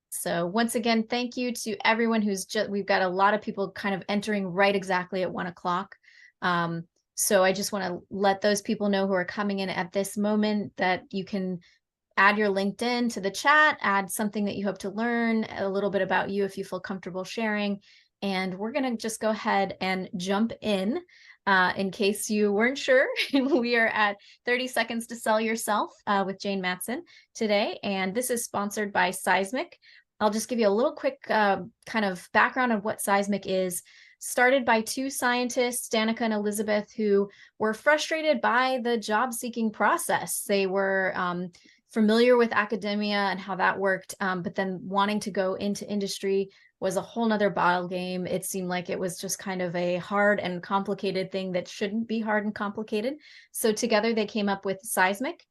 So once again, thank you to everyone we've got a lot of people kind of entering right exactly at 1 o'clock. So I just want to let those people know who are coming in at this moment that you can add your LinkedIn to the chat, add something that you hope to learn, a little bit about you if you feel comfortable sharing. And we're going to just go ahead and jump in case you weren't sure. We are at 30 Seconds to Sell Yourself with Jayne Mattson today. And this is sponsored by Scismic. I'll just give you a little quick kind of background of what Scismic is. Started by two scientists, Danica and Elizabeth, who were frustrated by the job-seeking process. They were familiar with academia and how that worked, but then wanting to go into industry was a whole nother ball game. It seemed like it was just kind of a hard and complicated thing that shouldn't be hard and complicated. So together they came up with Scismic,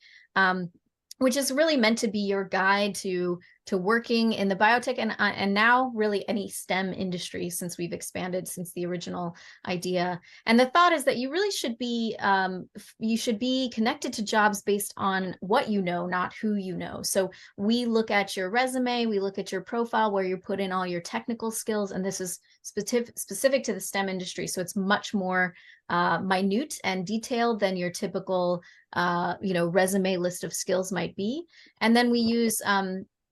which is really meant to be your guide to working in the biotech and now really any STEM industry, since we've expanded since the original idea. And the thought is that you really should be connected to jobs based on what you know, not who you know. So we look at your resume, we look at your profile where you put in all your technical skills, and this is specific to the STEM industry. So it's much more minute and detailed than your typical resume list of skills might be. And then we use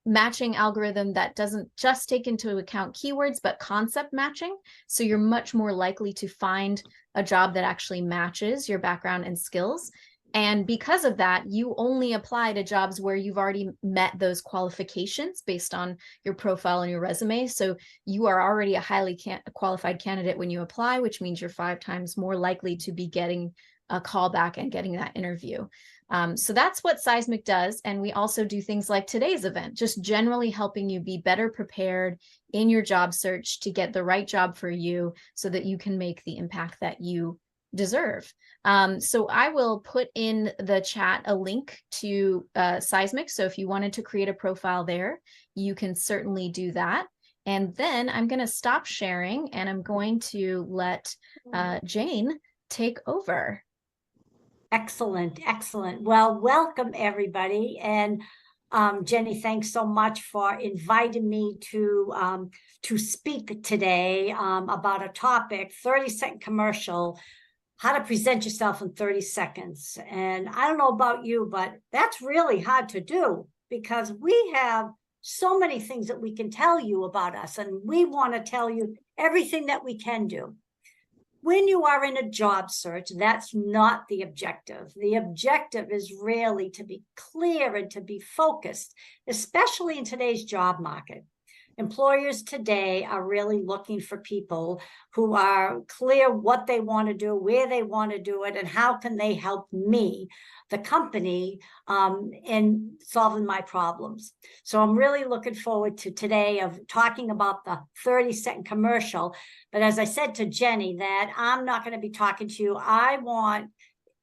matching algorithm that doesn't just take into account keywords, but concept matching. So you're much more likely to find a job that actually matches your background and skills. And because of that, you only apply to jobs where you've already met those qualifications based on your profile and your resume. So you are already a highly qualified candidate when you apply, which means you're 5 times more likely to be getting a call back and getting that interview. So that's what Scismic does. And we also do things like today's event, just generally helping you be better prepared in your job search to get the right job for you so that you can make the impact that you deserve. So I will put in the chat a link to Scismic. So if you wanted to create a profile there, you can certainly do that. And then I'm going to stop sharing and I'm going to let Jayne take over. Excellent, excellent. Well, welcome everybody. And Jenny, thanks so much for inviting me to speak today about a topic, 30-second commercial, how to present yourself in 30 seconds. And I don't know about you, but that's really hard to do because we have so many things that we can tell you about us, and we want to tell you everything that we can do. When you are in a job search, that's not the objective. The objective is really to be clear and to be focused, especially in today's job market. Employers today are really looking for people who are clear what they want to do, where they want to do it, and how can they help me, the company, in solving my problems. So I'm really looking forward to today of talking about the 30-second commercial. But as I said to Jenny, that I'm not going to be talking to you. I want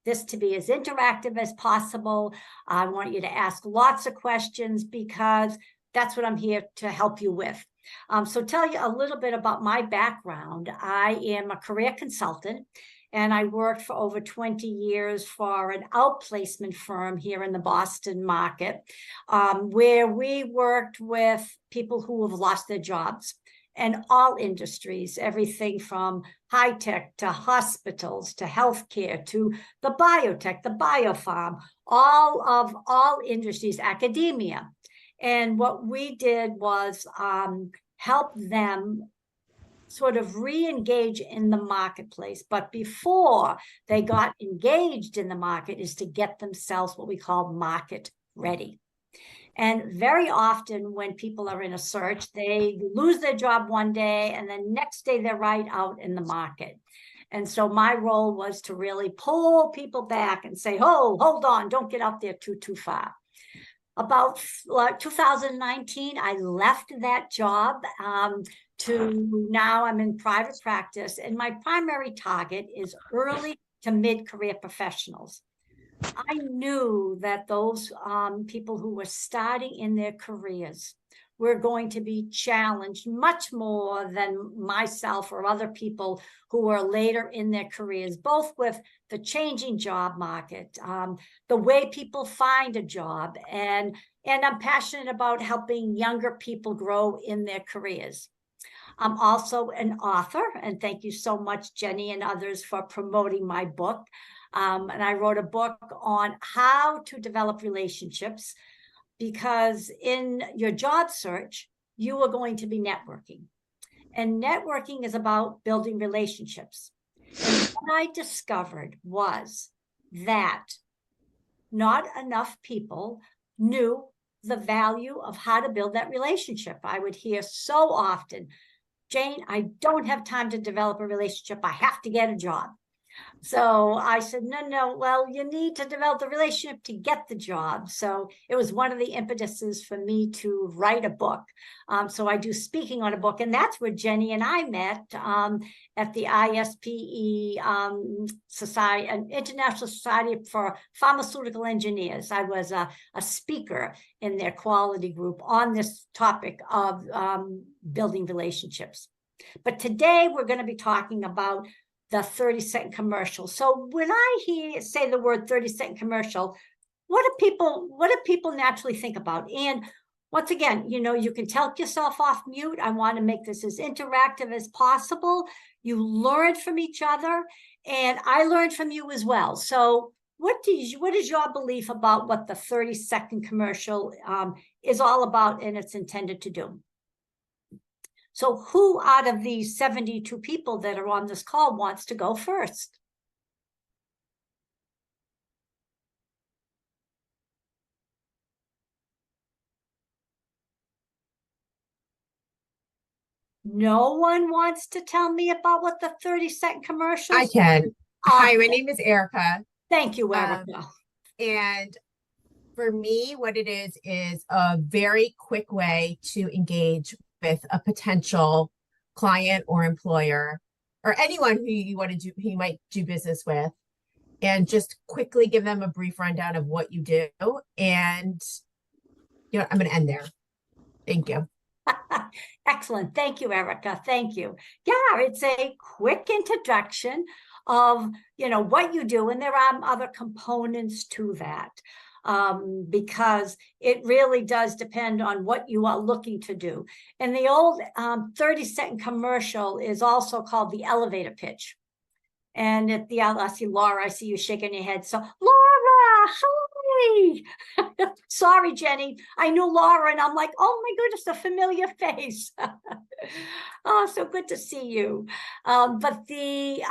this to be as interactive as possible. I want you to ask lots of questions because that's what I'm here to help you with. So tell you a little bit about my background. I am a career consultant, and I worked for over 20 years for an outplacement firm here in the Boston market, where we worked with people who have lost their jobs and all industries, everything from high tech to hospitals to healthcare to the biotech, the biofarm, all industries, academia. And what we did was help them sort of re-engage in the marketplace. But before they got engaged in the market is to get themselves what we call market ready. And very often when people are in a search, they lose their job one day and the next day they're right out in the market. And so my role was to really pull people back and say, oh, hold on, don't get out there too far. About 2019, I left that job to now I'm in private practice, and my primary target is early to mid-career professionals. I knew that those people who were starting in their careers we're going to be challenged much more than myself or other people who are later in their careers, both with the changing job market, the way people find a job, and I'm passionate about helping younger people grow in their careers. I'm also an author, and thank you so much, Jenny and others, for promoting my book. And I wrote a book on how to develop relationships, because in your job search, you are going to be networking. And networking is about building relationships. And what I discovered was that not enough people knew the value of how to build that relationship. I would hear so often, Jayne, I don't have time to develop a relationship. I have to get a job. So I said, no, well, you need to develop the relationship to get the job. So it was one of the impetuses for me to write a book. So I do speaking on a book, and that's where Jenny and I met at the ISPE Society, an International Society for Pharmaceutical Engineers. I was a speaker in their quality group on this topic of building relationships. But today we're going to be talking about the 30-second commercial. So when I say the word 30-second commercial, what do people naturally think about? And once again, you can take yourself off mute. I want to make this as interactive as possible. You learn from each other, and I learned from you as well. So what is your belief about what the 30-second commercial is all about and it's intended to do? So who out of these 72 people that are on this call wants to go first? No one wants to tell me about what the 30-second commercial is? I can. Hi, my name is Erica. Thank you, Erica. And for me, what it is a very quick way to engage with a potential client or employer or anyone who you might do business with, and just quickly give them a brief rundown of what you do. And I'm going to end there. Thank you. Excellent. Thank you, Erica. Thank you. Yeah, it's a quick introduction of what you do, and there are other components to that. Because it really does depend on what you are looking to do. And the old 30-second commercial is also called the elevator pitch. And I see Laura, I see you shaking your head. So Laura, hi. Sorry, Jenny. I knew Laura, and I'm like, oh my goodness, a familiar face. Oh, so good to see you. But the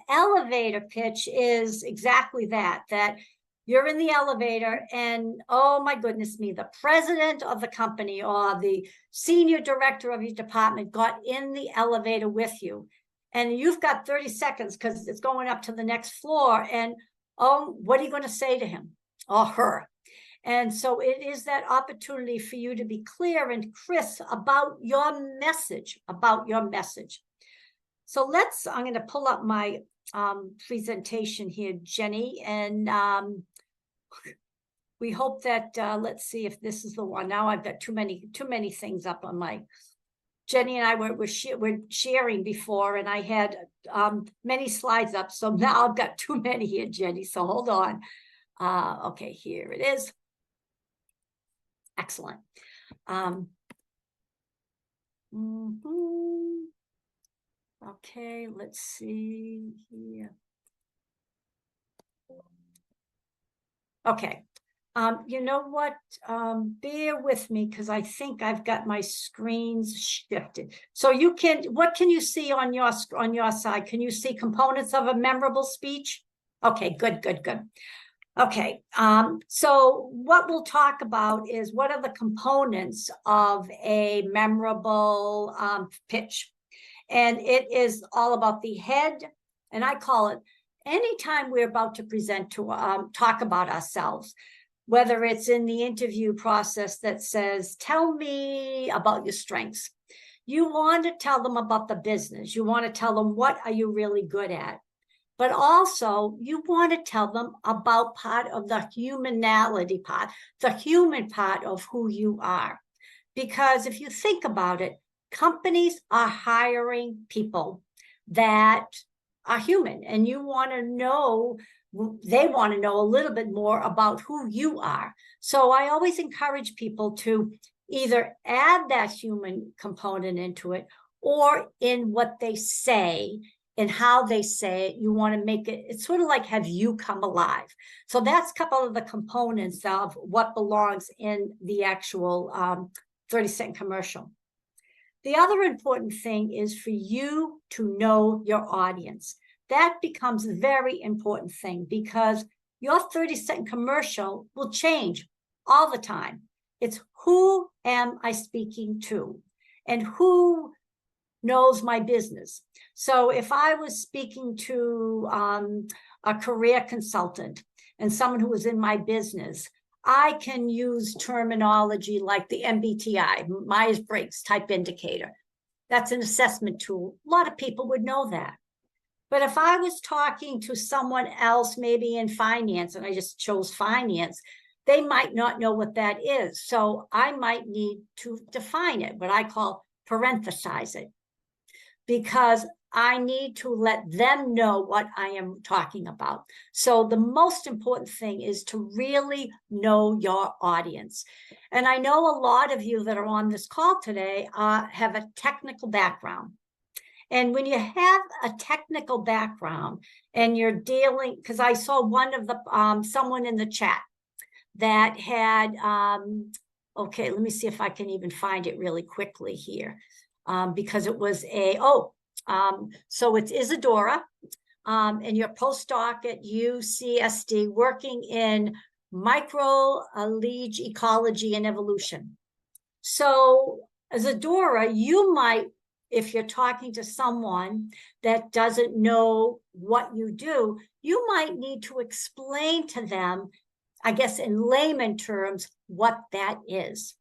elevator pitch is exactly that you're in the elevator, and oh my goodness me, the president of the company or the senior director of your department got in the elevator with you, and you've got 30 seconds because it's going up to the next floor. And what are you going to say to him or her? And so it is that opportunity for you to be clear and crisp about your message, So I'm going to pull up my presentation here, Jenny, and we hope that let's see if this is the one. Now I've got too many things up on my. Jenny and I were sharing before, and I had many slides up, so now I've got too many here, Jenny. So hold on. Okay, here it is. Excellent. Okay, let's see here. Okay. You know what? Bear with me because I think I've got my screens shifted. So what can you see on your side? Can you see components of a memorable speech? Okay, good. Okay, so what we'll talk about is what are the components of a memorable pitch. And it is all about the head, and I call it anytime we're about to present to talk about ourselves, whether it's in the interview process that says, tell me about your strengths. You want to tell them about the business. You want to tell them what are you really good at. But also you want to tell them about part of the humanality part, the human part of who you are. Because if you think about it, companies are hiring people that are human, and you want to know, they want to know a little bit more about who you are. So I always encourage people to either add that human component into it, or in what they say and how they say it, you want to make it, it's sort of like have you come alive. So that's a couple of the components of what belongs in the actual 30-second commercial. The other important thing is for you to know your audience. That becomes a very important thing, because your 30-second commercial will change all the time. It's who am I speaking to, and who knows my business. So if I was speaking to a career consultant and someone who was in my business, I can use terminology like the MBTI, Myers-Briggs type indicator. That's an assessment tool. A lot of people would know that. But if I was talking to someone else, maybe in finance, and I just chose finance, they might not know what that is. So I might need to define it, what I call parenthesize it, because I need to let them know what I am talking about. So the most important thing is to really know your audience. And I know a lot of you that are on this call today have a technical background. And when you have a technical background and you're dealing, because I saw one of the, someone in the chat that had, okay, let me see if I can even find it really quickly here, because it was so it's Isadora, and your postdoc at UCSD working in microalgae ecology and evolution. So Isadora, you might, if you're talking to someone that doesn't know what you do, you might need to explain to them, I guess in layman terms, what that is.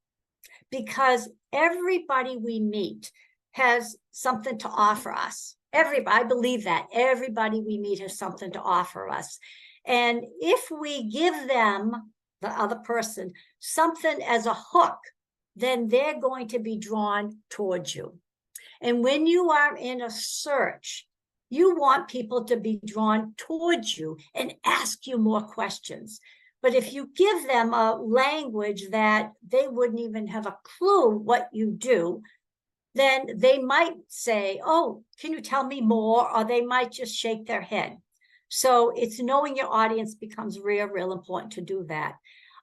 Because everybody we meet has something to offer us. I believe that everybody we meet has something to offer us. And if we give them, the other person, something as a hook, then they're going to be drawn towards you. And when you are in a search, you want people to be drawn towards you and ask you more questions. But if you give them a language that they wouldn't even have a clue what you do, then they might say, oh, can you tell me more? Or they might just shake their head. So it's knowing your audience becomes real important to do that.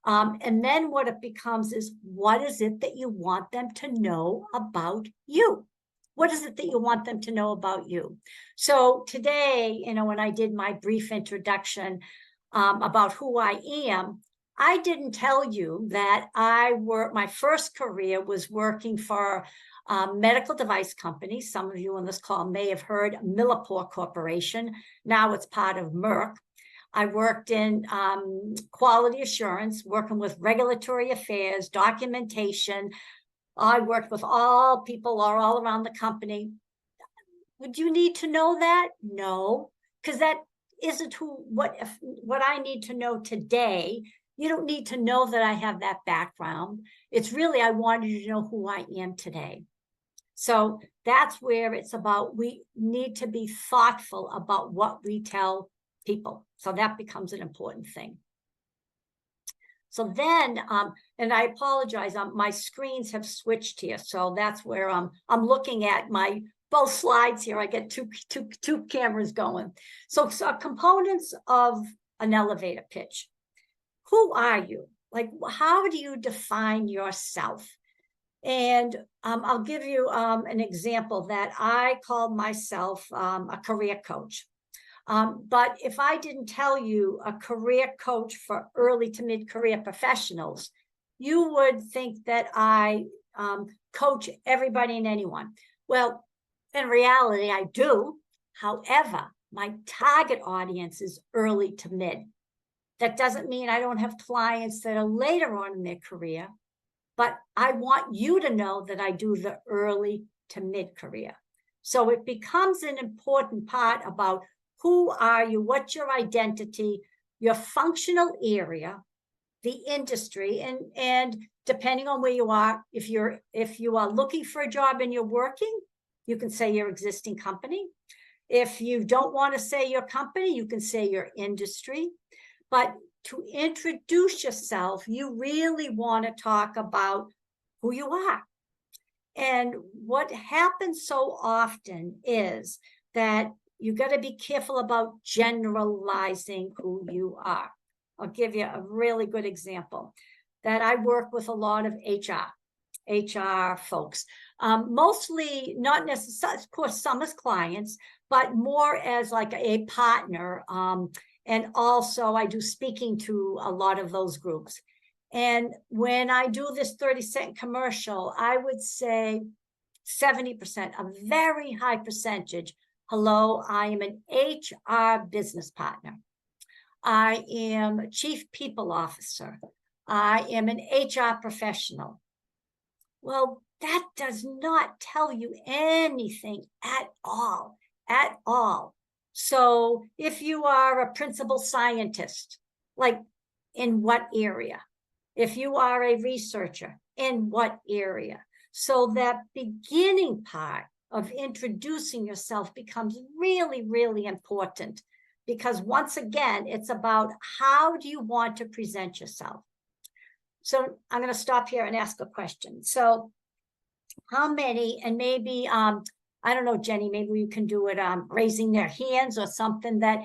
And then what it becomes is, what is it that you want them to know about you? What is it that you want them to know about you? So today, when I did my brief introduction about who I am, I didn't tell you that my first career was working for a medical device company. Some of you on this call may have heard Millipore Corporation. Now it's part of Merck. I worked in quality assurance, working with regulatory affairs, documentation. I worked with all people all around the company. Would you need to know that? No, because that isn't what I need to know today. You don't need to know that I have that background. It's really, I wanted you to know who I am today. So that's where it's about, we need to be thoughtful about what we tell people. So that becomes an important thing. So then, and I apologize, my screens have switched here. So that's where I'm looking at both slides here. I get two cameras going. So components of an elevator pitch. Who are you? Like, how do you define yourself? And I'll give you an example that I call myself a career coach. But if I didn't tell you a career coach for early to mid-career professionals, you would think that I coach everybody and anyone. Well, in reality, I do. However, my target audience is early to mid. That doesn't mean I don't have clients that are later on in their career, but I want you to know that I do the early to mid-career. So it becomes an important part about, who are you? What's your identity? Your functional area. the industry, and depending on where you are, if you are looking for a job and you're working, you can say your existing company. If you don't want to say your company, you can say your industry. But to introduce yourself, you really want to talk about who you are. And what happens so often is that you got to be careful about generalizing who you are. I'll give you a really good example that I work with a lot of HR folks, mostly not necessarily, of course, some as clients, but more as like a partner. And also I do speaking to a lot of those groups. And when I do this 30-second commercial, I would say 70%, a very high percentage. Hello, I am an HR business partner. I am a chief people officer. I am an HR professional. Well, that does not tell you anything at all, at all. So if you are a principal scientist, like in what area? If you are a researcher, in what area? So that beginning part of introducing yourself becomes really, really important, because once again, it's about how do you want to present yourself? So I'm going to stop here and ask a question. So how many, and maybe, I don't know, Jenny, maybe you can do it raising their hands or something, that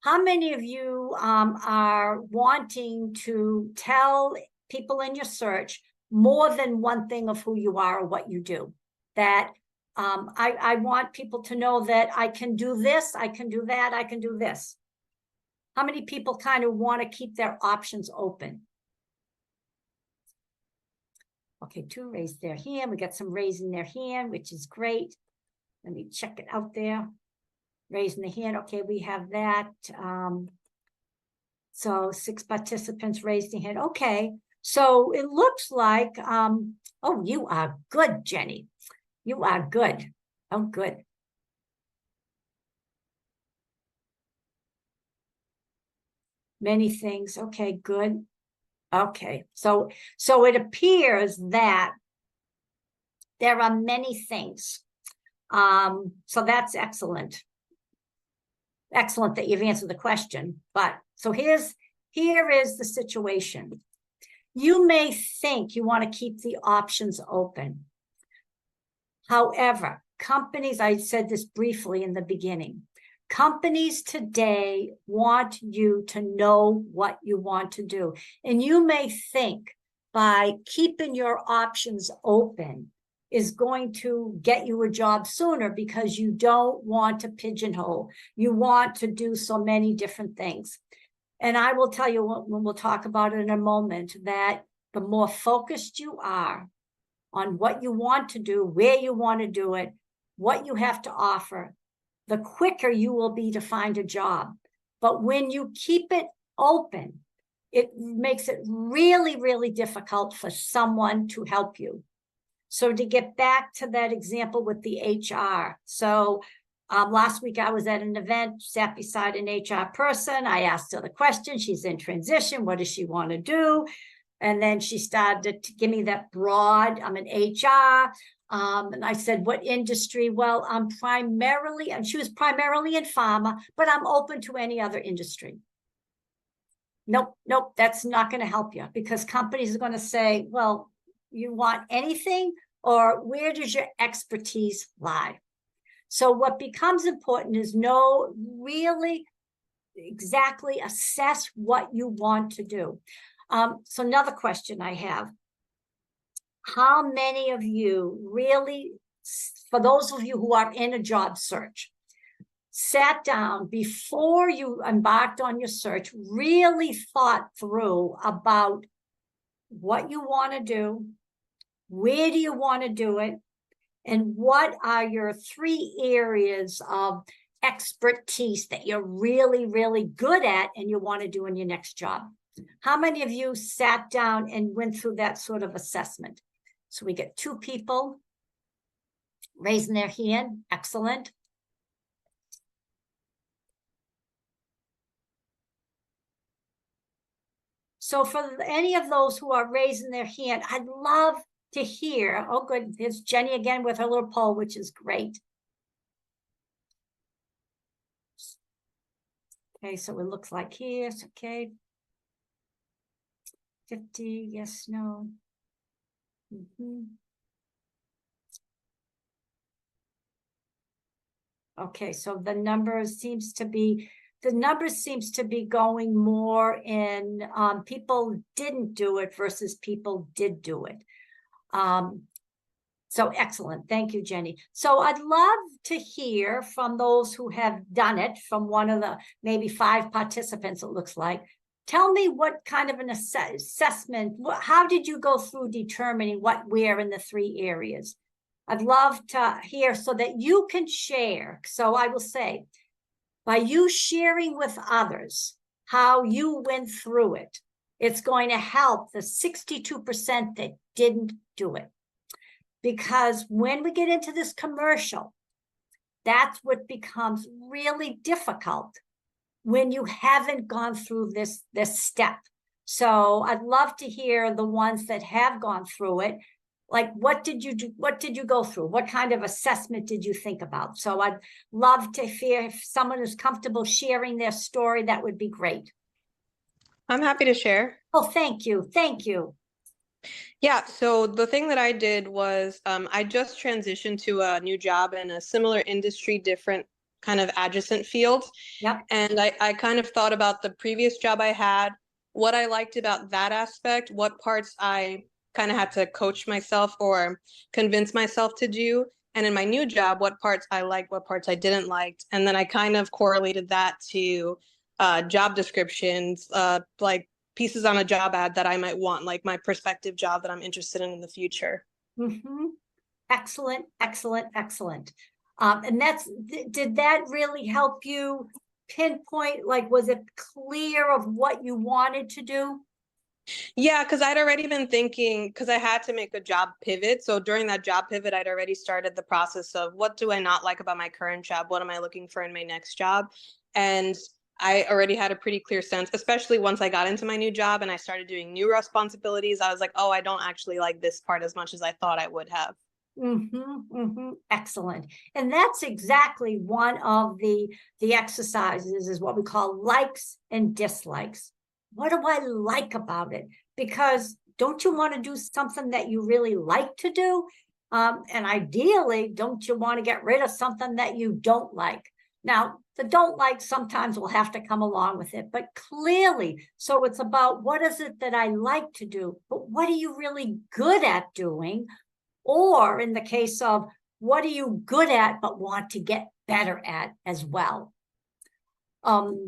how many of you are wanting to tell people in your search more than one thing of who you are or what you do? That I want people to know that I can do this, I can do that, I can do this. How many people kind of want to keep their options open? Okay, 2 raised their hand. We got some raising their hand, which is great. Let me check it out there. Raising the hand. Okay, we have that. So 6 participants raised their hand. Okay, so it looks like, oh, you are good, Jenny. You are good. Oh, good. Many things. Okay, good. Okay, so it appears that there are many things. So that's excellent. Excellent that you've answered the question. But so here is the situation. You may think you want to keep the options open. However, companies, I said this briefly in the beginning, companies today want you to know what you want to do. And you may think by keeping your options open is going to get you a job sooner because you don't want to pigeonhole. You want to do so many different things. And I will tell you, when we'll talk about it in a moment, that the more focused you are on what you want to do, where you want to do it, what you have to offer, the quicker you will be to find a job. But when you keep it open, it makes it really, really difficult for someone to help you. So to get back to that example with the HR. So last week I was at an event, sat beside an HR person. I asked her the question. She's in transition. What does she want to do? And then she started to give me that broad, I'm an HR. And I said, what industry? Well, I'm primarily, and she was primarily in pharma, but I'm open to any other industry. Nope, that's not going to help you, because companies are going to say, well, you want anything, or where does your expertise lie? So what becomes important is know, really exactly assess what you want to do. So another question I have, how many of you really, for those of you who are in a job search, sat down before you embarked on your search, really thought through about what you want to do, where do you want to do it, and what are your 3 areas of expertise that you're really, really good at and you want to do in your next job? How many of you sat down and went through that sort of assessment? So we get 2 people raising their hand. Excellent. So for any of those who are raising their hand, I'd love to hear. Oh, good. There's Jenny again with her little poll, which is great. Okay, so it looks like here. Okay. 50, yes, no. Okay, so the numbers seems to be going more in people didn't do it versus people did do it. So excellent. Thank you, Jenny. So I'd love to hear from those who have done it, from one of the maybe 5 participants, it looks like. Tell me what kind of an assessment, how did you go through determining what, where in the 3 areas? I'd love to hear so that you can share. So I will say, by you sharing with others how you went through it, it's going to help the 62% that didn't do it. Because when we get into this commercial, that's what becomes really difficult when you haven't gone through this step. So I'd love to hear the ones that have gone through it. Like, what did you do? What did you go through? What kind of assessment did you think about? So I'd love to hear if someone is comfortable sharing their story, that would be great. I'm happy to share. Oh, thank you. Thank you. Yeah, so the thing that I did was I just transitioned to a new job in a similar industry, different kind of adjacent field. Yep. And I kind of thought about the previous job I had, what I liked about that aspect, what parts I kind of had to coach myself or convince myself to do. And in my new job, what parts I liked, what parts I didn't like. And then I kind of correlated that to job descriptions, like pieces on a job ad that I might want, like my prospective job that I'm interested in the future. Excellent, excellent, excellent. And did that really help you pinpoint, like, was it clear of what you wanted to do? Yeah, because I'd already been thinking, because I had to make a job pivot. So during that job pivot, I'd already started the process of what do I not like about my current job? What am I looking for in my next job? And I already had a pretty clear sense, especially once I got into my new job and I started doing new responsibilities. I was like, oh, I don't actually like this part as much as I thought I would have. Excellent. And that's exactly one of the exercises, is what we call likes and dislikes. What do I like about it? Because don't you want to do something that you really like to do? And ideally, don't you want to get rid of something that you don't like? Now, the don't like sometimes will have to come along with it, but clearly, so it's about what is it that I like to do, but what are you really good at doing? Or in the case of what are you good at but want to get better at as well?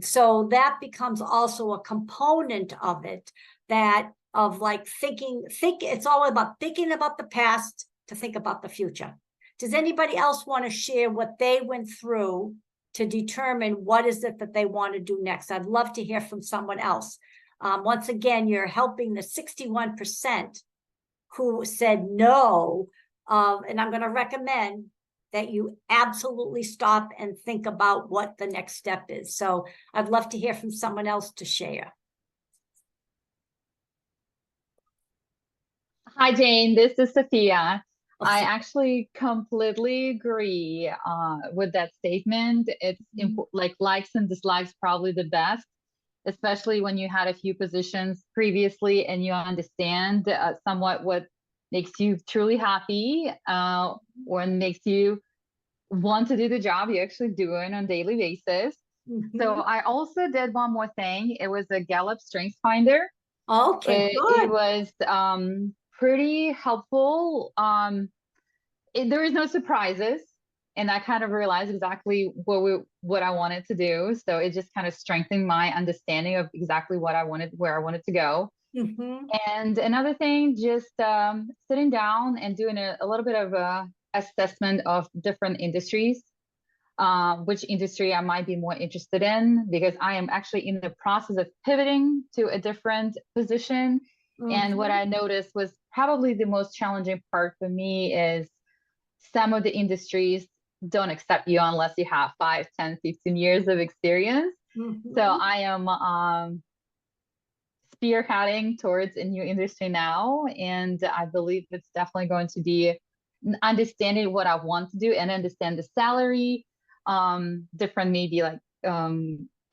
So that becomes also a component of it, that of like it's all about thinking about the past to think about the future. Does anybody else want to share what they went through to determine what is it that they want to do next? I'd love to hear from someone else. Once again, you're helping the 61% who said no. And I'm going to recommend that you absolutely stop and think about what the next step is. So I'd love to hear from someone else to share. Hi, Jane. This is Sophia. I actually completely agree with that statement. It's like likes and dislikes probably the best, especially when you had a few positions previously and you understand somewhat what makes you truly happy or makes you want to do the job you're actually doing on a daily basis. So I also did one more thing. It was a Gallup Strengths Finder. Okay, good. It was pretty helpful. There is no surprises, and I kind of realized exactly what I wanted to do. So it just kind of strengthened my understanding of exactly what I wanted, where I wanted to go. And another thing, just sitting down and doing a little bit of a assessment of different industries, which industry I might be more interested in, because I am actually in the process of pivoting to a different position. And what I noticed was probably the most challenging part for me is some of the industries don't accept you unless you have 5, 10, 15 years of experience. So I am spearheading towards a new industry now, and I believe it's definitely going to be understanding what I want to do and understand the salary, different maybe like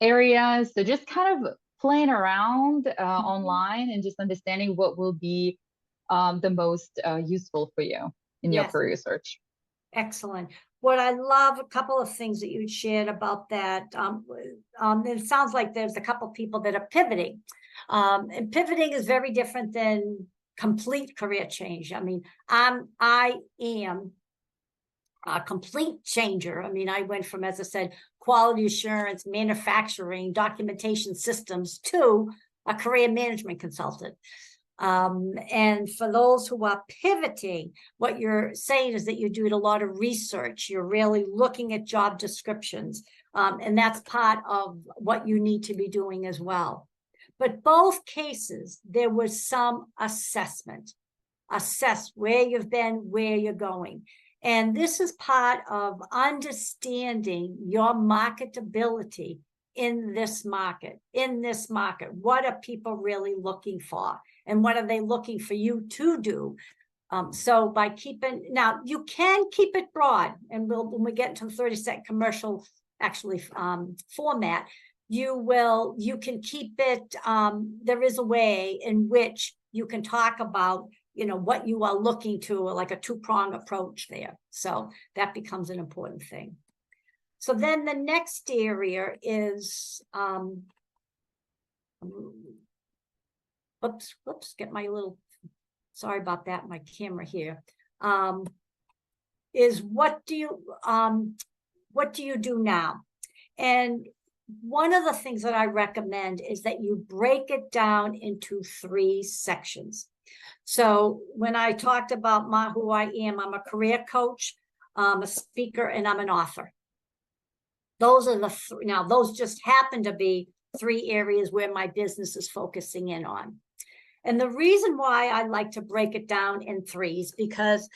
areas. So just kind of playing around online and just understanding what will be the most useful for you in your Yes. career search. Excellent. What I love, a couple of things that you shared about that. It sounds like there's a couple of people that are pivoting. And pivoting is very different than complete career change. I mean, I am a complete changer. I mean, I went from, as I said, quality assurance, manufacturing, documentation systems to a career management consultant. And for those who are pivoting, what you're saying is that you're doing a lot of research. You're really looking at job descriptions. And that's part of what you need to be doing as well. But both cases, there was some assessment. Assess where you've been, where you're going. And this is part of understanding your marketability in this market. What are people really looking for? And what are they looking for you to do? So by keeping, now you can keep it broad, and when we get into the 30-second commercial format, you can keep it, there is a way in which you can talk about, what you are looking to, like a two-prong approach there. So that becomes an important thing. So then the next area is, whoops, get my little, sorry about that, my camera here, is what do you do now? And one of the things that I recommend is that you break it down into 3 sections. So when I talked about who I am, I'm a career coach, I'm a speaker, and I'm an author. Those are the now those just happen to be 3 areas where my business is focusing in on. And the reason why I like to break it down in 3s, because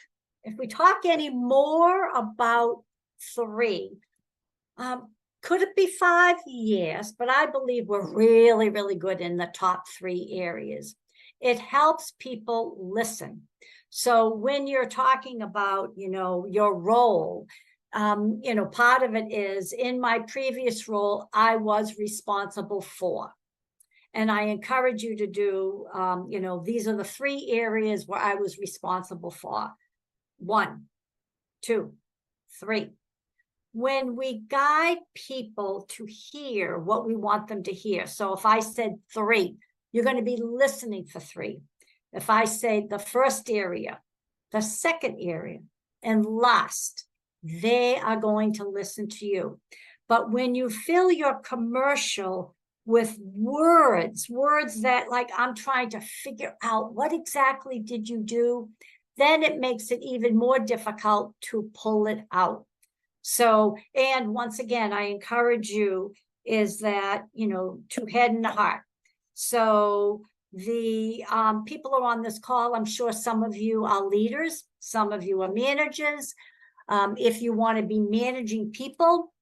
if we talk any more about 3, could it be 5? Yes, but I believe we're really, really good in the top 3 areas. It helps people listen. So when you're talking about, your role, part of it is in my previous role, I was responsible for. And I encourage you to do, these are the 3 areas where I was responsible for. 1, 2, 3. When we guide people to hear what we want them to hear. So if I said 3, you're going to be listening for 3. If I say the first area, the second area, and last, they are going to listen to you. But when you fill your commercial with words that, like, I'm trying to figure out what exactly did you do, then it makes it even more difficult to pull it out. So, and once again, I encourage you is that, to head and heart. So the people who are on this call, I'm sure some of you are leaders, some of you are managers. If you want to be managing people,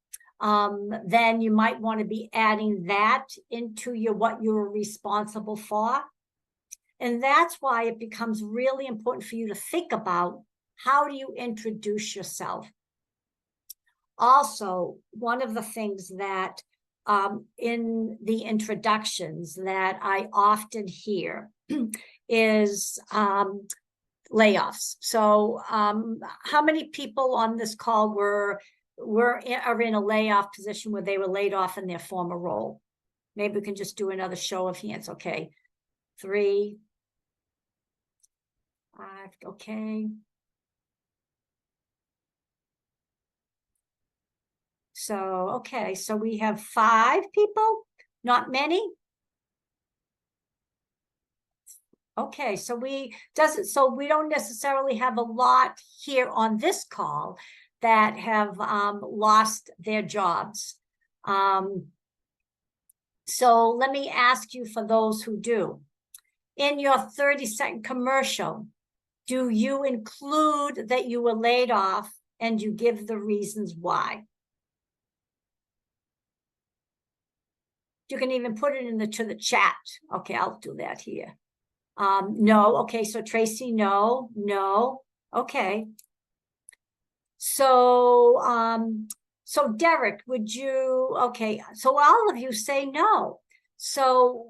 then you might want to be adding that into what you're responsible for. And that's why it becomes really important for you to think about, how do you introduce yourself? Also, one of the things that in the introductions that I often hear is layoffs. So how many people on this call are in a layoff position where they were laid off in their former role? Maybe we can just do another show of hands. Okay, 3, 5, okay. So, okay, so we have 5 people, not many. Okay, so we don't necessarily have a lot here on this call that have lost their jobs. So let me ask you, for those who do, in your 30-second commercial, do you include that you were laid off and you give the reasons why? You can even put it to the chat. Okay, I'll do that here. No, okay, so Tracy, no. Okay. So Derek, would you, okay, so all of you say no. So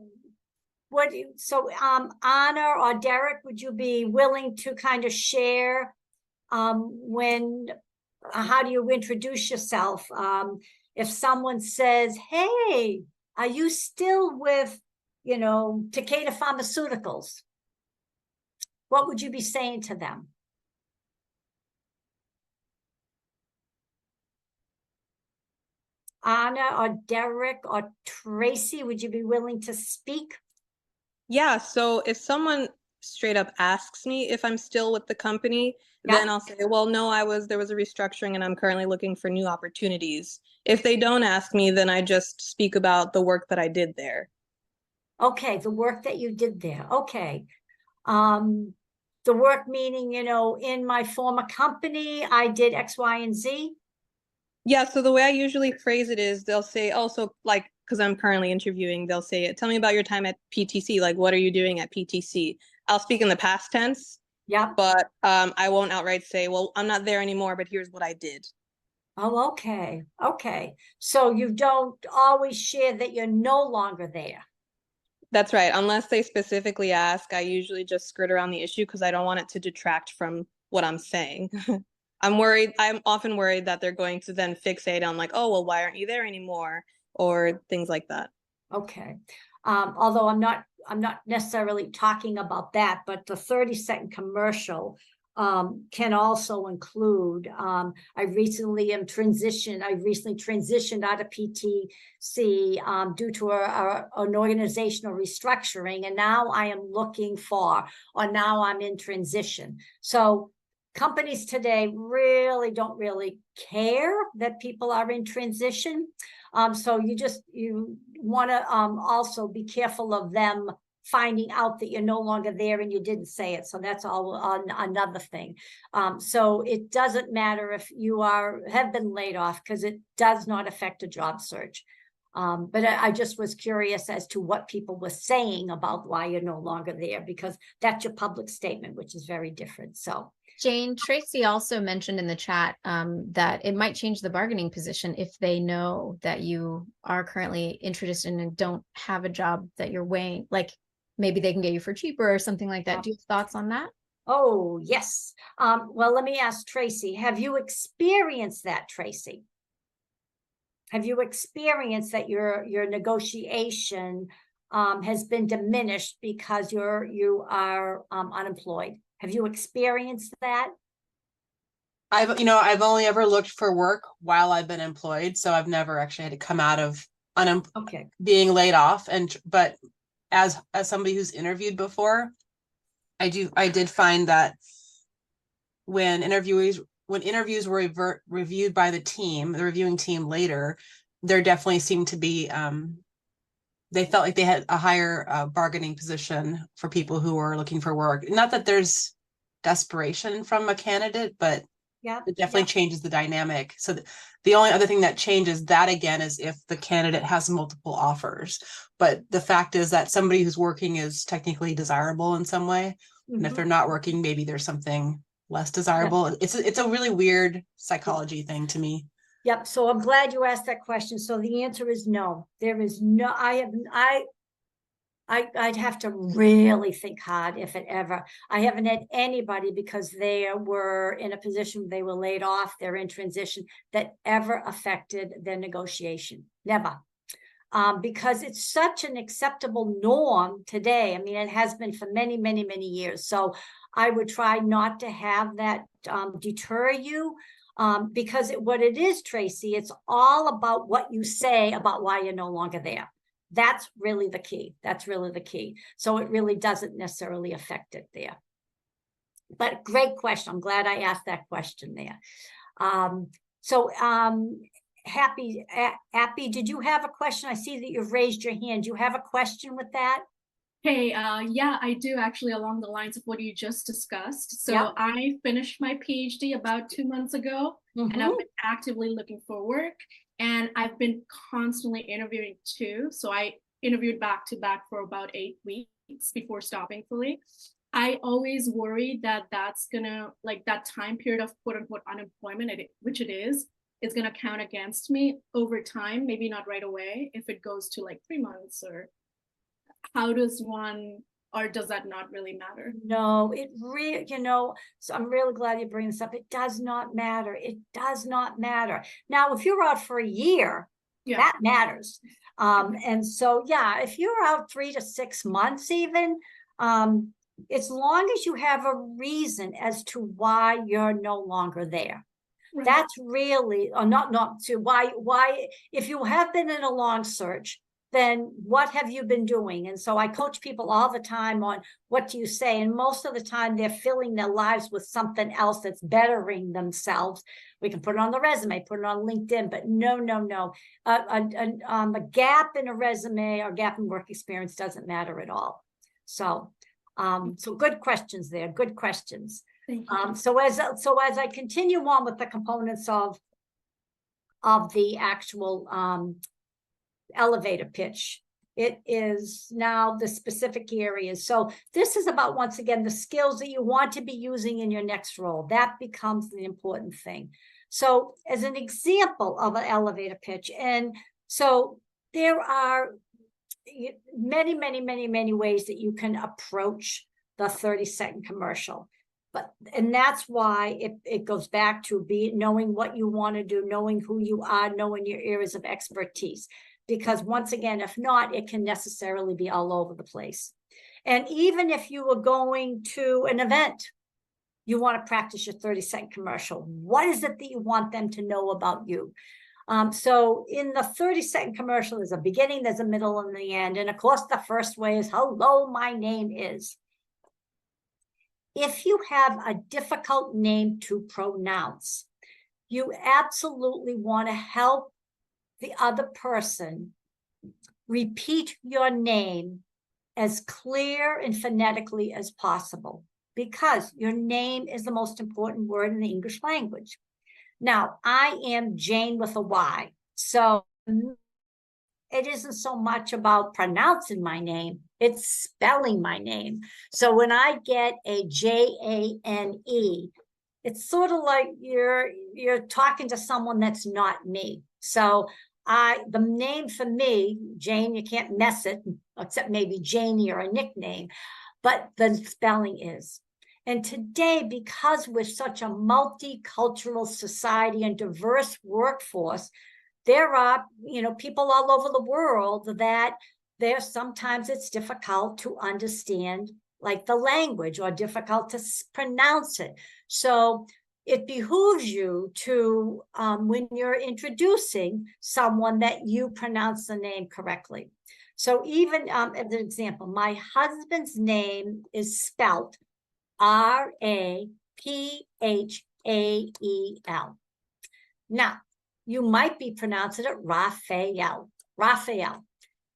Anna or Derek, would you be willing to kind of share how do you introduce yourself? If someone says, hey, are you still with, Takeda Pharmaceuticals? What would you be saying to them? Anna or Derek or Tracy, would you be willing to speak? Yeah, so if someone straight up asks me if I'm still with the company, then I'll say, well, no, there was a restructuring and I'm currently looking for new opportunities. If they don't ask me, then I just speak about the work that I did there. Okay, the work that you did there. Okay. The work meaning, in my former company, I did X, Y, and Z. Yeah, so the way I usually phrase it is they'll say, oh, so like, because I'm currently interviewing, they'll say, tell me about your time at PTC. Like, what are you doing at PTC? I'll speak in the past tense. Yeah. But I won't outright say, well, I'm not there anymore, but here's what I did. Oh, okay. Okay. So you don't always share that you're no longer there. That's right. Unless they specifically ask, I usually just skirt around the issue because I don't want it to detract from what I'm saying. I'm often worried that they're going to then fixate on like, oh, well, why aren't you there anymore? Or things like that. Okay. Although I'm not necessarily talking about that, but the 30-second commercial can also include, I recently transitioned out of PTC due to an organizational restructuring, and now I am looking for, or now I'm in transition. So companies today don't really care that people are in transition. So you want to also be careful of them finding out that you're no longer there and you didn't say it. So that's all another thing. So it doesn't matter if you have been laid off, because it does not affect a job search. But I just was curious as to what people were saying about why you're no longer there, because that's your public statement, which is very different. So Jayne, Tracy also mentioned in the chat that it might change the bargaining position if they know that you are currently interested in and don't have a job that you're weighing, like maybe they can get you for cheaper or something like that. Do you have thoughts on that? Oh, yes. Well, let me ask Tracy, have you experienced that, Tracy? Have you experienced that your negotiation has been diminished because you are unemployed? Have you experienced that? I've only ever looked for work while I've been employed, so I've never actually had to come out of being laid off. But as somebody who's interviewed before, I did find that when interviews were reviewed by the reviewing team later, there definitely seemed to be they felt like they had a higher bargaining position for people who were looking for work. Not that there's desperation from a candidate, but it definitely changes the dynamic. So the only other thing that changes that again is if the candidate has multiple offers. But the fact is that somebody who's working is technically desirable in some way. Mm-hmm. And if they're not working, maybe there's something less desirable. Yeah. It's a really weird psychology thing to me. Yep. So I'm glad you asked that question. So the answer is no. There is no, I'd have to really think hard if it ever. I haven't had anybody, because they were in a position they were laid off, they're in transition, that ever affected their negotiation. Never. Because it's such an acceptable norm today. I mean, it has been for many, many, many years. So I would try not to have that deter you. Because what it is, Tracy, it's all about what you say about why you're no longer there. That's really the key. So it really doesn't necessarily affect it there. But great question. I'm glad I asked that question there. Happy, did you have a question? I see that you've raised your hand. Do you have a question with that? Hey, yeah, I do actually, along the lines of what you just discussed. So I finished my PhD about 2 months ago, and I've been actively looking for work, and I've been constantly interviewing too. So I interviewed back to back for about 8 weeks before stopping fully. I always worry that that's gonna, like, that time period of quote unquote unemployment, which it is gonna count against me over time, maybe not right away, if it goes to like 3 months, or how does one, or does that not really matter? No, it really, so I'm really glad you bring this up. It does not matter. It does not matter. Now, if you're out for a year, that matters. And so, yeah, if you're out 3 to 6 months even, as long as you have a reason as to why you're no longer there. Right. That's really, or not to why, if you have been in a long search, then what have you been doing? And so I coach people all the time on what do you say? And most of the time they're filling their lives with something else that's bettering themselves. We can put it on the resume, put it on LinkedIn, but no. A gap in a resume or gap in work experience doesn't matter at all. So, so good questions there, good questions. So as I continue on with the components of the actual elevator pitch, it is now the specific areas. So this is about, once again, the skills that you want to be using in your next role. That becomes the important thing. So as an example of an elevator pitch, and so there are many ways that you can approach the 30-second commercial. And that's why it goes back to knowing what you want to do, knowing who you are, knowing your areas of expertise. Because once again, if not, it can necessarily be all over the place. And even if you were going to an event, you want to practice your 30-second commercial. What is it that you want them to know about you? So in the 30-second commercial, there's a beginning, there's a middle, and the end. And of course, the first way is, hello, my name is. If you have a difficult name to pronounce, you absolutely want to help the other person repeat your name as clear and phonetically as possible, because your name is the most important word in the English language. Now, I am Jayne with a Y, so it isn't so much about pronouncing my name, it's spelling my name. So when I get a Jane, it's sort of like you're talking to someone that's not me. So the name for me, Jayne, you can't mess it, except maybe Janie or a nickname, but the spelling is. And today, because we're such a multicultural society and diverse workforce, there are, people all over the world that sometimes it's difficult to understand, like the language, or difficult to pronounce it. So it behooves you to, when you're introducing someone, that you pronounce the name correctly. So even as an example, my husband's name is spelt Raphel. Now, you might be pronouncing it Raphael,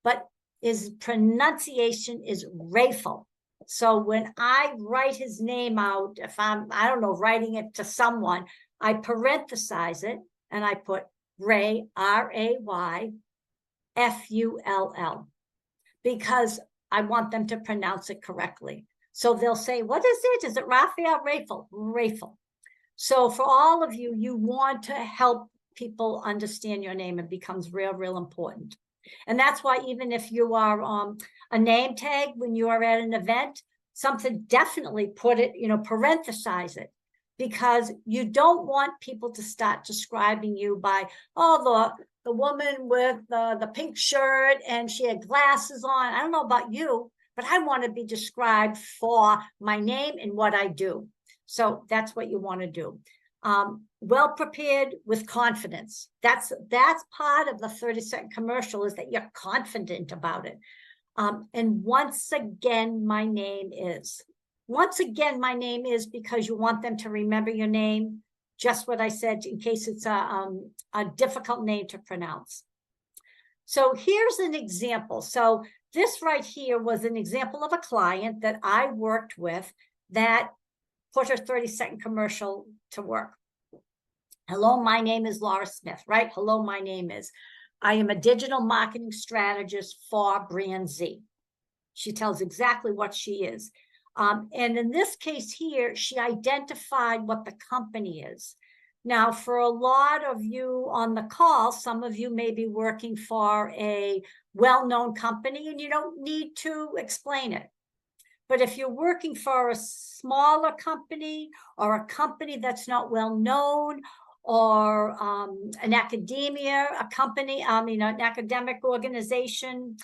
but his pronunciation is Raphel. So when I write his name out, if I don't know, writing it to someone, I parenthesize it and I put Ray, Rayfull, because I want them to pronounce it correctly. So they'll say, what is it? Is it Raphael, Raphel? So for all of you, you want to help people understand your name. It becomes real important. And that's why even if you are a name tag, when you are at an event, something, definitely put it, parenthesize it, because you don't want people to start describing you by, the woman with the pink shirt and she had glasses on. I don't know about you, but I want to be described for my name and what I do. So that's what you want to do. Well prepared with confidence. That's part of the 30-second commercial, is that you're confident about it. And once again, my name is. Once again, my name is, because you want them to remember your name, just what I said, in case it's a difficult name to pronounce. So here's an example. So this right here was an example of a client that I worked with that put her 30-second commercial to work. Hello, my name is Laura Smith, right? Hello, my name is. I am a digital marketing strategist for Brand Z. She tells exactly what she is. And in this case here, she identified what the company is. Now, for a lot of you on the call, some of you may be working for a well-known company and you don't need to explain it. But if you're working for a smaller company or a company that's not well known, or an academia, a company, an academic organization,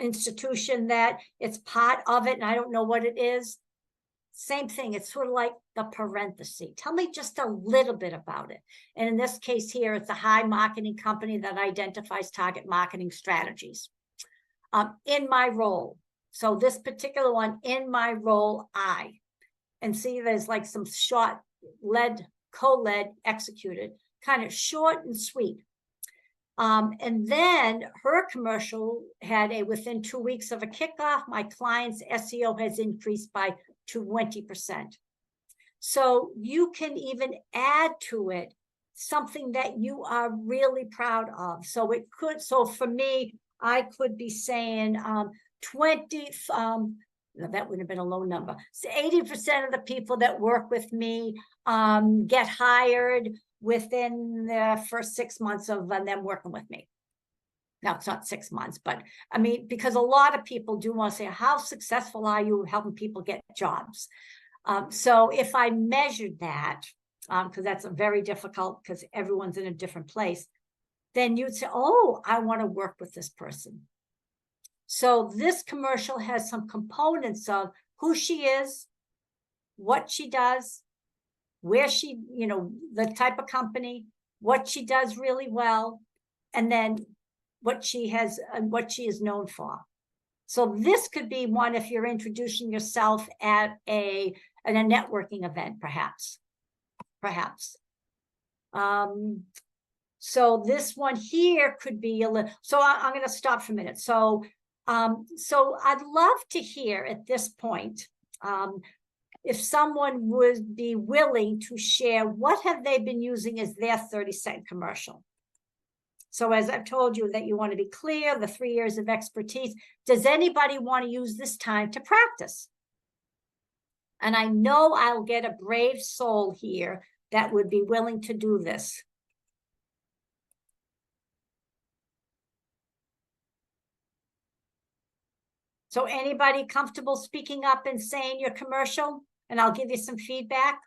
institution that it's part of it, and I don't know what it is. Same thing. It's sort of like the parenthesis. Tell me just a little bit about it. And in this case here, it's a high marketing company that identifies target marketing strategies. In my role. So this particular one, in my role, and see, there's like some short co-led executed, kind of short and sweet. And then her commercial had within 2 weeks of a kickoff, my client's SEO has increased by 20%. So you can even add to it something that you are really proud of. So for me, I could be saying 20, that would have been a low number. So 80% of the people that work with me get hired within the first 6 months of them working with me. Now, it's not 6 months, but I mean, because a lot of people do want to say, how successful are you helping people get jobs? So if I measured that, because that's very difficult because everyone's in a different place, then you'd say, oh, I want to work with this person. So this commercial has some components of who she is, what she does, where she, the type of company, what she does really well, and then what she has and what she is known for. So this could be one if you're introducing yourself at a networking event, perhaps. So this one here could be a little, so I'm going to stop for a minute. So I'd love to hear at this point, if someone would be willing to share what have they been using as their 30-second commercial. So as I've told you that you want to be clear, the 3 years of expertise, does anybody want to use this time to practice? And I know I'll get a brave soul here that would be willing to do this. So anybody comfortable speaking up and saying your commercial? And I'll give you some feedback.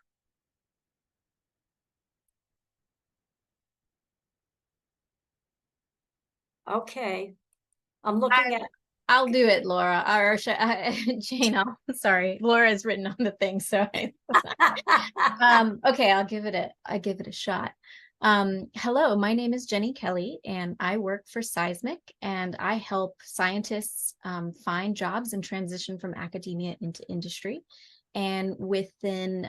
Okay. I'm looking at. I'll do it, Laura. Or Jane, sorry. Laura's written on the thing, so okay, I'll give it a shot. Hello, my name is Jenny Kelly, and I work for Scismic, and I help scientists find jobs and transition from academia into industry. And within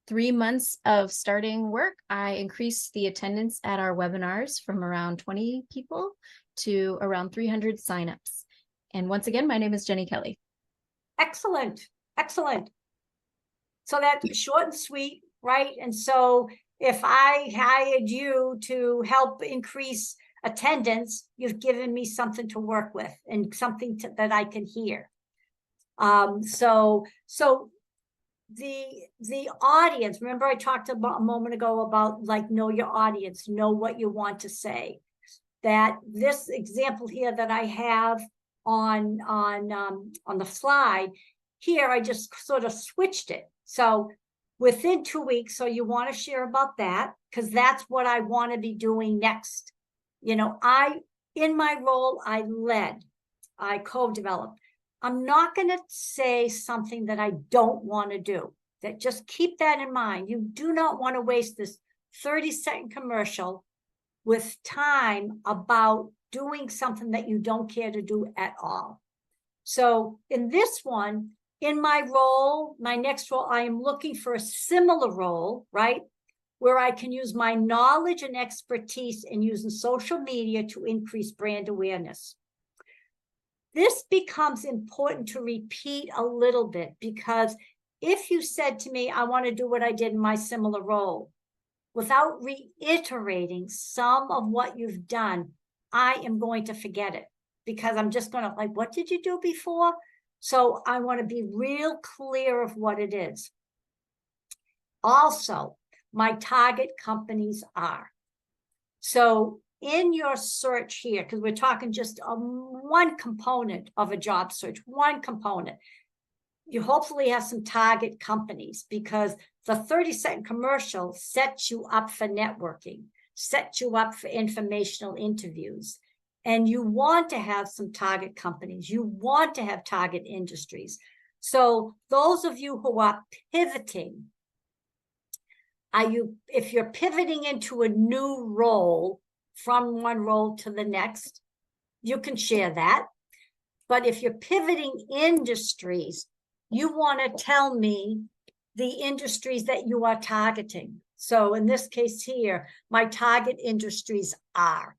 3 months of starting work, I increased the attendance at our webinars from around 20 people to around 300 signups. And once again, my name is Jenny Kelly. Excellent. Excellent. So that's short and sweet, right? And so if I hired you to help increase attendance, you've given me something to work with and something that I can hear. So the audience, remember I talked about a moment ago about like know your audience, know what you want to say. That this example here that I have on the slide here, I just sort of switched it. So within 2 weeks, so you want to share about that because that's what I want to be doing next. In my role, I led, I co-developed. I'm not going to say something that I don't want to do. That just keep that in mind. You do not want to waste this 30-second commercial with time about doing something that you don't care to do at all. So in this one, in my role, my next role, I am looking for a similar role, right? Where I can use my knowledge and expertise in using social media to increase brand awareness. This becomes important to repeat a little bit because if you said to me, I want to do what I did in my similar role, without reiterating some of what you've done, I am going to forget it because I'm just going to like, what did you do before? So I want to be real clear of what it is. Also, my target companies are. So in your search here, because we're talking just one component of a job search, one component, you hopefully have some target companies because the 30-second commercial sets you up for networking, sets you up for informational interviews. And you want to have some target companies. You want to have target industries. So those of you who are pivoting, if you're pivoting into a new role from one role to the next, you can share that. But if you're pivoting industries, you want to tell me the industries that you are targeting. So in this case here, my target industries are.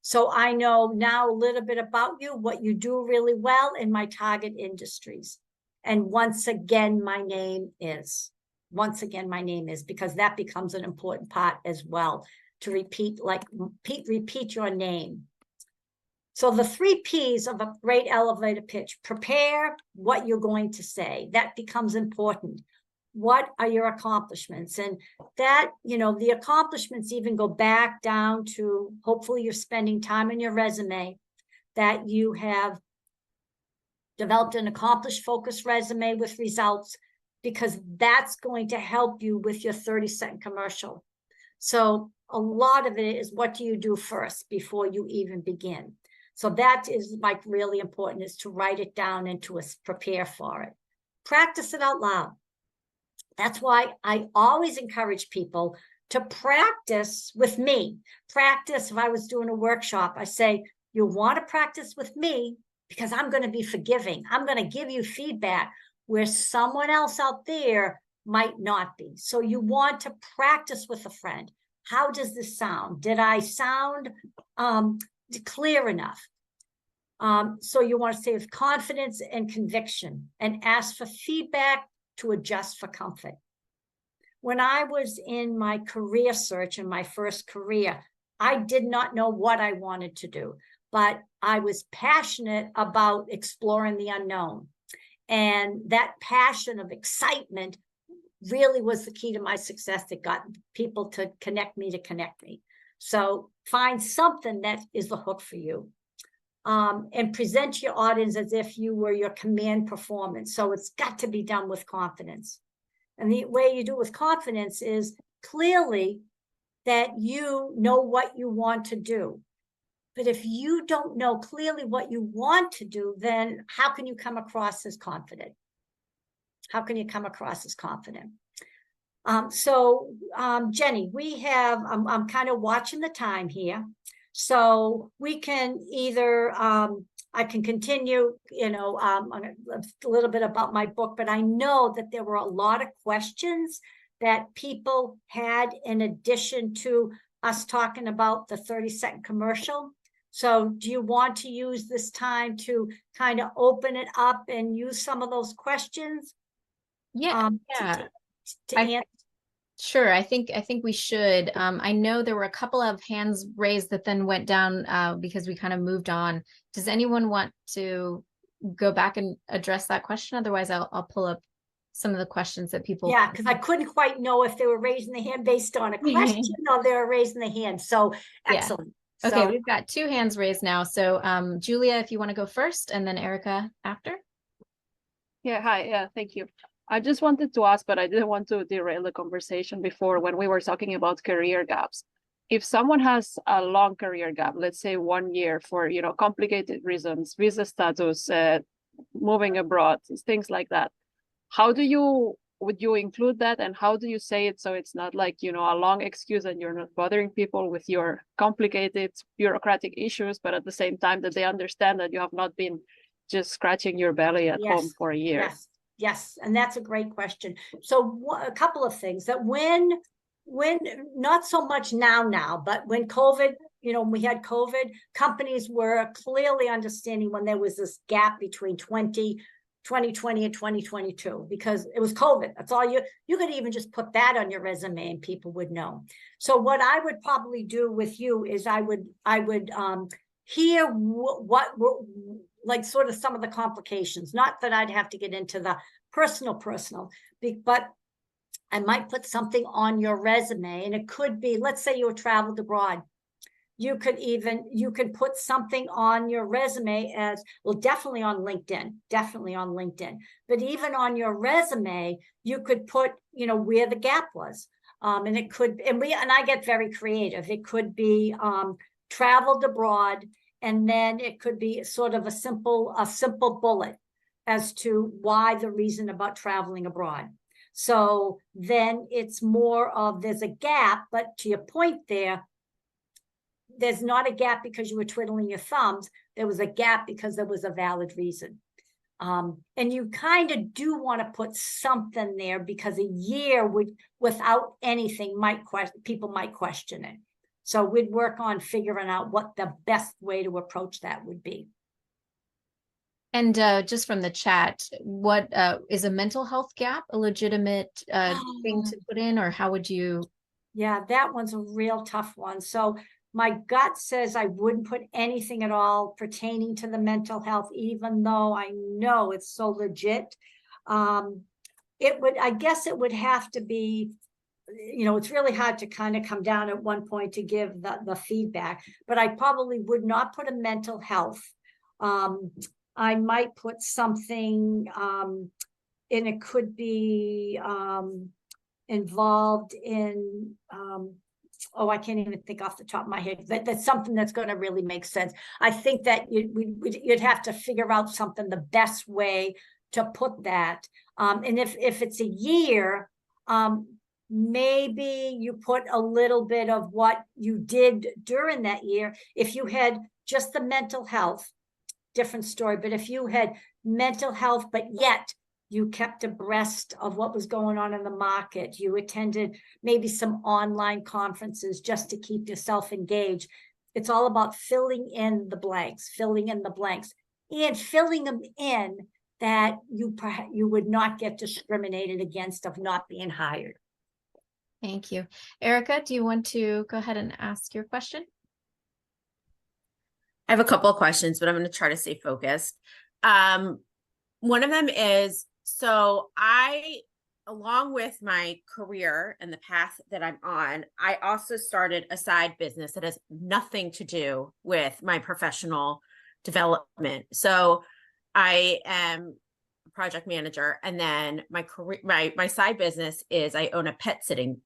So I know now a little bit about you, what you do really well in my target industries. And once again, my name is. Once again, my name is, because that becomes an important part as well, to repeat, like repeat your name. So the 3 Ps of a great elevator pitch: prepare what you're going to say. That becomes important. What are your accomplishments? And that, you know, the accomplishments even go back down to, hopefully you're spending time in your resume, that you have developed an accomplished focused resume with results, because that's going to help you with your 30-second commercial. So a lot of it is, what do you do first before you even begin? So that is like really important, is to write it down and to prepare for it. Practice it out loud. That's why I always encourage people to practice with me. Practice, if I was doing a workshop, I say, you want to practice with me because I'm going to be forgiving. I'm going to give you feedback where someone else out there might not be. So you want to practice with a friend. How does this sound? Did I sound clear enough? So you want to say with confidence and conviction, and ask for feedback to adjust for comfort. When I was in my career search, in my first career, I did not know what I wanted to do, but I was passionate about exploring the unknown. And that passion of excitement really was the key to my success, that got people to connect me. So find something that is the hook for you. And present your audience as if you were your command performance. So it's got to be done with confidence. And the way you do it with confidence is clearly that you know what you want to do. But if you don't know clearly what you want to do, then how can you come across as confident? How can you come across as confident? Jenny, we have, I'm kind of watching the time here. So we can either, I can continue, you know, a little bit about my book, but I know that there were a lot of questions that people had in addition to us talking about the 30-second commercial. So do you want to use this time to kind of open it up and use some of those questions? Yeah, to answer. Sure. I think we should. I know there were a couple of hands raised that then went down because we kind of moved on. Does anyone want to go back and address that question? Otherwise, I'll pull up some of the questions that people. Yeah, because I couldn't quite know if they were raising the hand based on a question or they were raising the hand. So excellent. Yeah. Okay, we've got 2 hands raised now. So Julia, if you want to go first, and then Erica after. Yeah, hi. Yeah, thank you. I just wanted to ask, but I didn't want to derail the conversation before when we were talking about career gaps. If someone has a long career gap, let's say 1 year for, you know, complicated reasons, visa status, moving abroad, things like that, would you include that, and how do you say it so it's not like, you know, a long excuse and you're not bothering people with your complicated bureaucratic issues, but at the same time that they understand that you have not been just scratching your belly at home for a year? Yes, and that's a great question. So a couple of things, that when not so much now, but when COVID, you know, when we had COVID, companies were clearly understanding when there was this gap between 20 2020 and 2022 because it was COVID. That's all you could even just put that on your resume and people would know. So what I would probably do with you is I would hear what like sort of some of the complications, not that I'd have to get into the personal, but I might put something on your resume, and it could be, let's say you traveled abroad. You could put something on your resume as, well, definitely on LinkedIn, but even on your resume, you could put, where the gap was. And it could, and I get very creative. It could be traveled abroad, and then it could be sort of a simple bullet as to why the reason about traveling abroad. So then it's more of, there's a gap, but to your point there's not a gap because you were twiddling your thumbs. There was a gap because there was a valid reason. And you kind of do want to put something there because a year without anything people might question it. So we'd work on figuring out what the best way to approach that would be. And just from the chat, what is a mental health gap a legitimate thing to put in, or how would you? Yeah, that one's a real tough one. So my gut says I wouldn't put anything at all pertaining to the mental health, even though I know it's so legit. I guess it would have to be, it's really hard to kind of come down at one point to give the feedback, but I probably would not put a mental health. I might put something, and it could be involved in, I can't even think off the top of my head. That's something that's going to really make sense. I think that you'd have to figure out something, the best way to put that. And if it's a year, maybe you put a little bit of what you did during that year. If you had just the mental health, different story. But if you had mental health, but yet you kept abreast of what was going on in the market, you attended maybe some online conferences just to keep yourself engaged. It's all about filling in the blanks, and filling them in that you would not get discriminated against of not being hired. Thank you. Erica, do you want to go ahead and ask your question? I have a couple of questions, but I'm going to try to stay focused. One of them is, so along with my career and the path that I'm on, I also started a side business that has nothing to do with my professional development. So I am a project manager, and then my side business is I own a pet sitting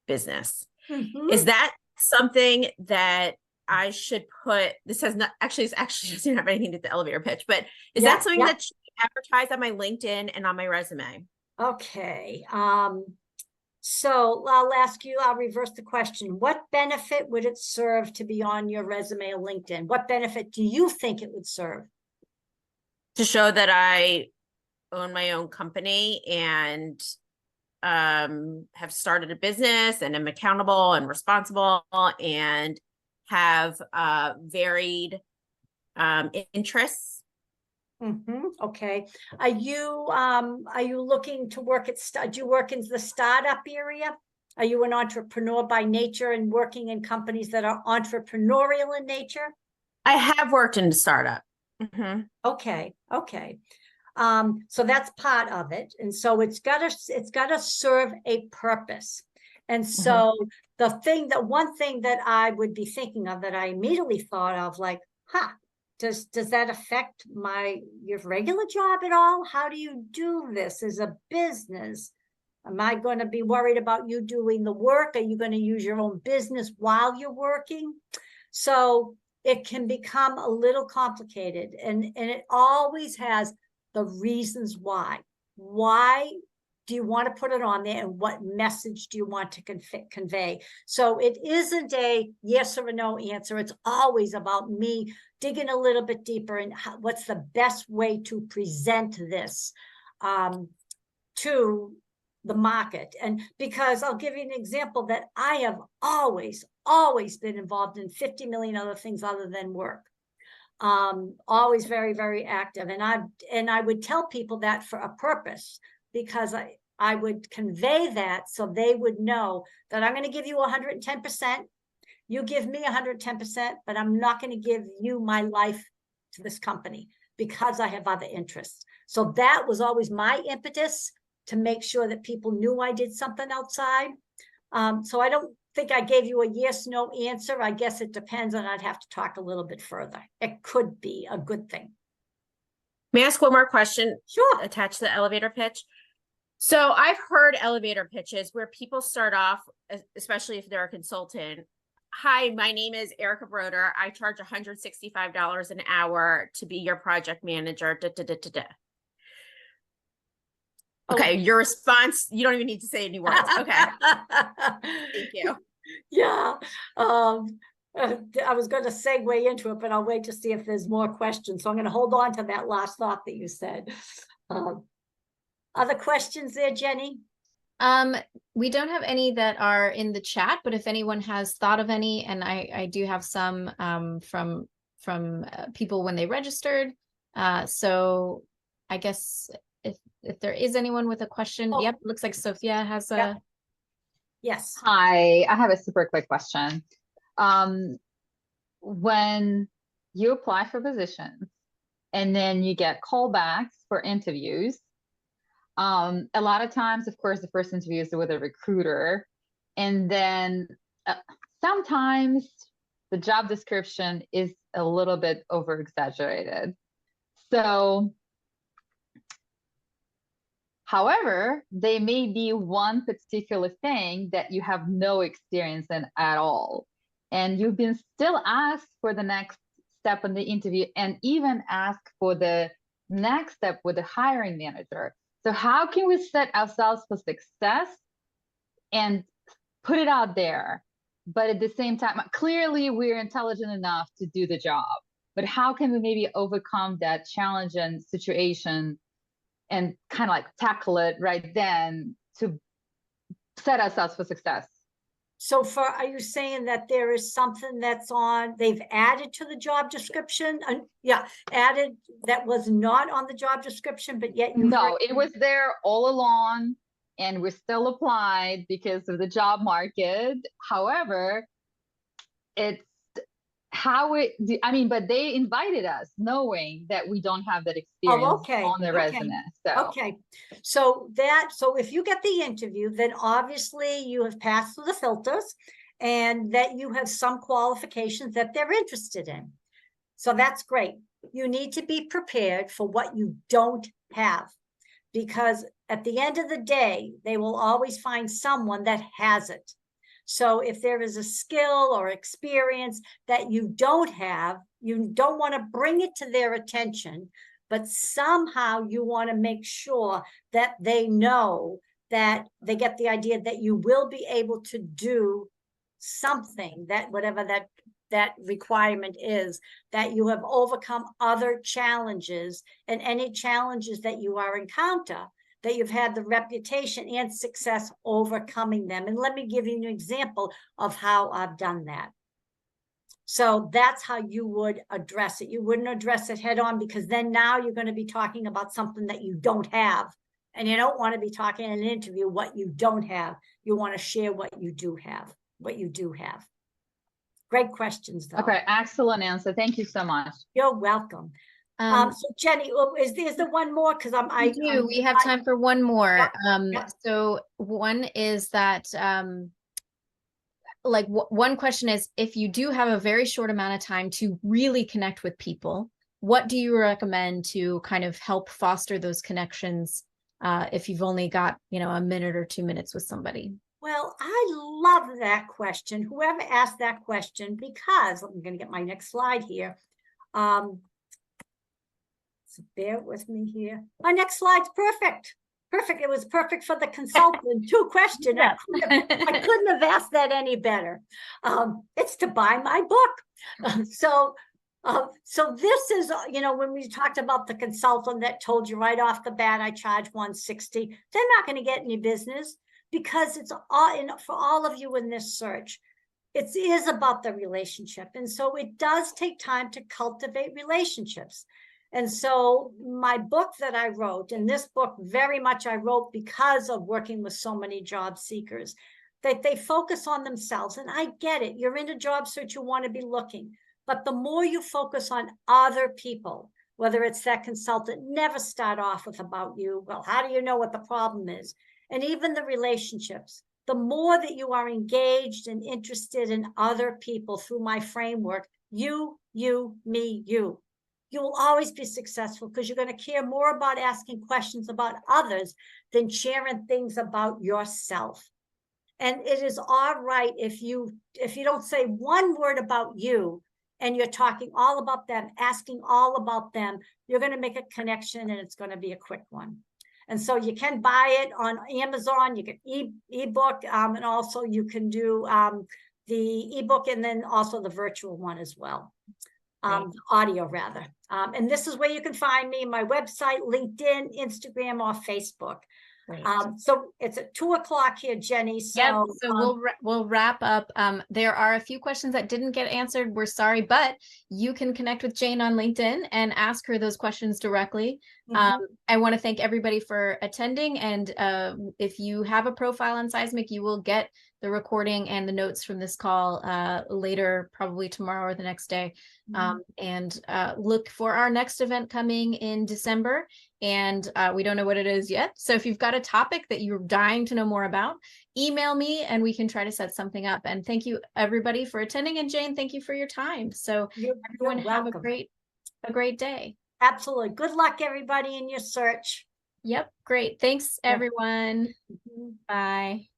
business. Mm-hmm. Is that something that I should put? This has not actually doesn't have anything to do with the elevator pitch, but is that something that should be advertised on my LinkedIn and on my resume? Okay. So I'll reverse the question. What benefit would it serve to be on your resume or LinkedIn? What benefit do you think it would serve? To show that I own my own company and have started a business and am accountable and responsible and have varied interests. Mm-hmm. Okay. Are you looking to work do you work in the startup area? Are you an entrepreneur by nature and working in companies that are entrepreneurial in nature? I have worked in a startup. Mm-hmm. Okay. So that's part of it. And so it's gotta serve a purpose. And so one thing that I would be thinking of that I immediately thought of, like, does that affect your regular job at all? How do you do this as a business? Am I going to be worried about you doing the work? Are you going to use your own business while you're working? So it can become a little complicated, and it always has the reasons why. Why do you want to put it on there, and what message do you want to convey? So it isn't a yes or a no answer. It's always about me digging a little bit deeper and what's the best way to present this to the market. And because I'll give you an example that I have always been involved in 50 million other things other than work. always very, very active. And I would tell people that for a purpose, because I would convey that so they would know that I'm going to give you 110%. You give me 110%, but I'm not going to give you my life to this company because I have other interests. So that was always my impetus, to make sure that people knew I did something outside. So I don't think I gave you a yes, no answer. I guess it depends, and I'd have to talk a little bit further. It could be a good thing. May I ask one more question? Sure. Attached to the elevator pitch. So I've heard elevator pitches where people start off, especially if they're a consultant. Hi, my name is Erica Broder. I charge $165 an hour to be your project manager. Da, da, da, da, da. Okay, your response, you don't even need to say any words. Okay. Thank you. Yeah. I was going to segue into it, but I'll wait to see if there's more questions. So I'm going to hold on to that last thought that you said. Other questions there, Jenny? We don't have any that are in the chat, but if anyone has thought of any, and I do have some from people when they registered. So I guess if there is anyone with a question, yep, looks like Sophia has a. Yep. Yes. Hi, I have a super quick question. When you apply for positions and then you get callbacks for interviews, a lot of times, of course, the first interview is with a recruiter, and then sometimes the job description is a little bit over exaggerated. So, however, they may be one particular thing that you have no experience in at all. And you've been still asked for the next step in the interview, and even asked for the next step with the hiring manager. So how can we set ourselves for success and put it out there? But at the same time, clearly we're intelligent enough to do the job. But how can we maybe overcome that challenge and situation and kind of like tackle it right then to set ourselves for success? So are you saying that there is something they've added to the job description? Yeah, added that was not on the job description, but yet you. No, it was there all along, and we're still applied because of the job market. However, it's but they invited us knowing that we don't have that experience on the resume. So if you get the interview, then obviously you have passed through the filters and that you have some qualifications that they're interested in. So that's great. You need to be prepared for what you don't have, because at the end of the day, they will always find someone that has it. So if there is a skill or experience that you don't have, you don't want to bring it to their attention, but somehow you want to make sure that they know, that they get the idea that you will be able to do something, that whatever that requirement is, that you have overcome other challenges, and any challenges that you are encounter, that you've had the reputation and success overcoming them. And let me give you an example of how I've done that. So that's how you would address it. You wouldn't address it head on, because then now you're going to be talking about something that you don't have. And you don't want to be talking in an interview what you don't have. You want to share what you do have, Great questions, though. Okay, excellent answer. Thank you so much. You're welcome. So Jenny, is there one more? Because we have time for one more. Yeah. So one is that one question is, if you do have a very short amount of time to really connect with people, what do you recommend to kind of help foster those connections if you've only got, a minute or 2 minutes with somebody? Well, I love that question. Whoever asked that question, because I'm going to get my next slide here. So bear with me here. My next slide's perfect. Perfect. It was perfect for the consultant. Two question. Yeah. I couldn't have asked that any better. It's to buy my book. So this is, when we talked about the consultant that told you right off the bat, I charge $160. They're not going to get any business, because it's all for all of you in this search. it is about the relationship. And so it does take time to cultivate relationships. And so my book that I wrote, and this book very much I wrote because of working with so many job seekers, that they focus on themselves. And I get it. You're in a job search, you want to be looking. But the more you focus on other people, whether it's that consultant, never start off with about you. Well, how do you know what the problem is? And even the relationships, the more that you are engaged and interested in other people through my framework, you, me, you will always be successful, because you're going to care more about asking questions about others than sharing things about yourself. And it is all right if you don't say one word about you and you're talking all about them, asking all about them, you're going to make a connection, and it's going to be a quick one. And so you can buy it on Amazon, you can ebook, and also you can do the ebook and then also the virtual one as well. Audio rather. And this is where you can find me, my website, LinkedIn, Instagram, or Facebook. So it's at 2:00 here, Jenny. So, yep. So we'll wrap up. There are a few questions that didn't get answered. We're sorry, but you can connect with Jayne on LinkedIn and ask her those questions directly. I want to thank everybody for attending. And if you have a profile on Scismic, you will get the recording and the notes from this call later, probably tomorrow or the next day. And look for our next event coming in December. And we don't know what it is yet. So if you've got a topic that you're dying to know more about, email me and we can try to set something up. And thank you everybody for attending. And Jayne, thank you for your time. So everyone have a great day. Absolutely. Good luck, everybody, in your search. Yep. Great. Thanks, everyone. Bye.